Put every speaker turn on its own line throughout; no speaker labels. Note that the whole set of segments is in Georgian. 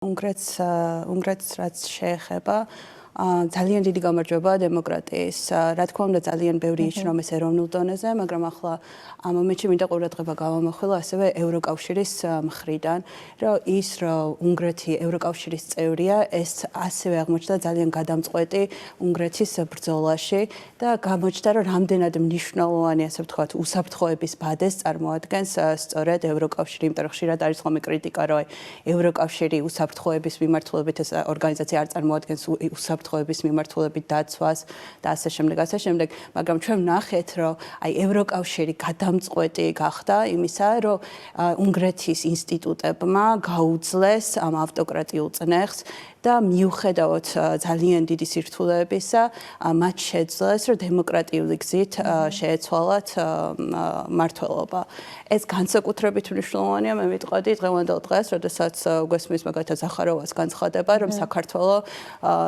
უნგრეთს რაც შეეხება ძალიან დიდი გამარჯვება დემოკრატიის. Რა თქმა უნდა ძალიან ბევრი იშრომეს ეროვნულ დონეზე, მაგრამ ახლა ამ მომენტში მინდა ყურადღება გავამახვილო ასევე ევროკავშირის მხრიდან, რომ ის რომ უნგრეთი ევროკავშირის წევრია, ეს ასევე აღმოჩნდა ძალიან გადამწყვეტი უნგრეთის ბრძოლაში და გამოჩნდა რომ რამდენად მნიშვნელოვანი ასე ვთქვათ უსაფრთხოების ბადეს წარმოადგენს სწორედ ევროკავშირი, იმიტომ რომ ხშირად არის ხოლმე კრიტიკა, რომ ევროკავშირი უსაფრთხოების მიმართულებით ეს ორგანიზაცია არ წარმოადგენს უსაფრთხოების მიმართულებით დაცვას და ასე შემდეგ, მაგრამ ჩვენ ვნახეთ, რომ აი ევროკავშირი გადამწყვეტი გახდა იმისა, რომ უნგრეთის ინსტიტუტებმა გაუძლეს ამ ავტოკრატიულ წნეხს და მიუხედავად ძალიან დიდი სირთულეებისა, მათ შეძლეს, რომ დემოკრატიული გზით შეეცვალათ მმართველობა. ეს განსაკუთრებით მნიშვნელოვანია, მე ვიტყოდი დღევანდელ დღეს, როდესაც გვესმის მაგალითად ზახაროვას განცხადება, რომ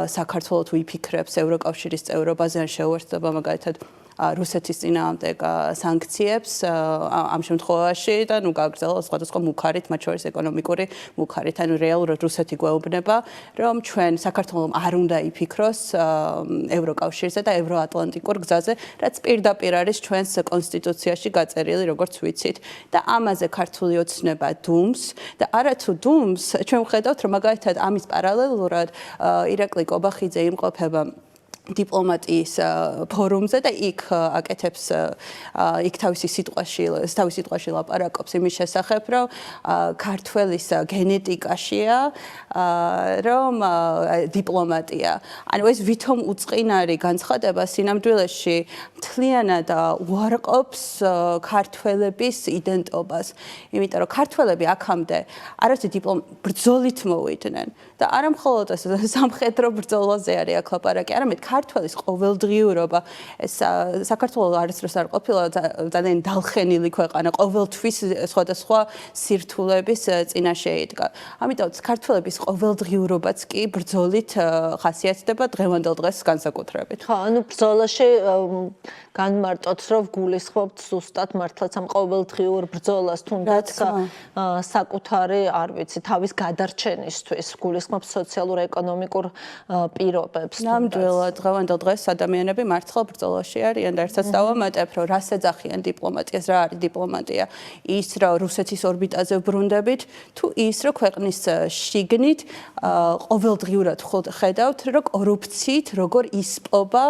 საქართველოს თუ იფიქრებს ევროკავშირის წევრობაზე ან შეუერთდება მაგალითად რუსეთის წინააღმდეგ სანქციებს ამ შემთხვევაში და გააგრძელა სხვადასხვა მუქარით, მათ შორის ეკონომიკური მუქარით, ანუ რეალურად რუსეთი გვეუბნება, რომ ჩვენ საქართველოს არ უნდა იფიქროს ევროკავშირზე და ევროატლანტიკურ გზაზე, რაც პირდაპირ არის ჩვენს კონსტიტუციაში გაწერილი, როგორც ვიცით. და ამაზე ქართული ოცნება დუმს და არათუ დუმს, ჩვენ ვხედავთ, რომ მაგალითად ამის პარალელურად ირაკლი კობახიძე იმყოფება დიპლომატიის ფორუმზე და იქ აკეთებს იქ თავისი სიტყვაში ლაპარაკობს იმის შესახებ, რომ ქართველის გენეტიკაშია რომ დიპლომატია. ანუ ეს ვითომ უწყინარი განცხადება სინამდვილეში მთლიანად უარყოფს ქართველების იდენტობას. იმიტომ რომ ქართველები აქამდე არასდროს ბრძოლით მოვიდნენ და არა მხოლოდ სამხედრო ბრძოლაზე არის აქ ლაპარაკი, არამედ ქართველის ყოველდღიურობა ეს საქართველოს არასდროს არ ყოფილა ძალიან დალხენილი ქვეყანა, ყოველთვის სხვადასხვა სირთულეების წინაშე იდგა. ამიტომ ქართველების ყოველდღიურობაც კი ბრძოლით ხასიათდება დღევანდელ დღეს განსაკუთრებით.
ხო, ანუ ბრძოლაში განმარტოთ, რომ გულისხმობთ ზუსტად მართლაც ამ ყოველდღიურ ბრძოლას, თუნდაც საკუთარი, არ ვიცი, თავის გადარჩენისთვის გულისხმობთ სოციალურ-ეკონომიკურ პირობებს.
ნამდვილად დღევანდელ დღეს ადამიანები მართლა ბრძოლაში არიან და ერთსაც დავამატებ, რომ რას ეძახიან დიპლომატიას, რა არის დიპლომატია? ის რომ რუსეთის ორბიტაზე ვბრუნდებით, თუ ის რომ ქვეყნის შიგნით ყოველდღიურად ხედავთ, რომ კორუფციით როგორ ისპობა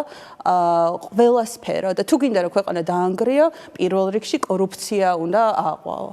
ყველა სფერო და თუ გინდა რომ ქვეყანა დაანგრიო, პირველ რიგში კორუფცია უნდა აყვალო.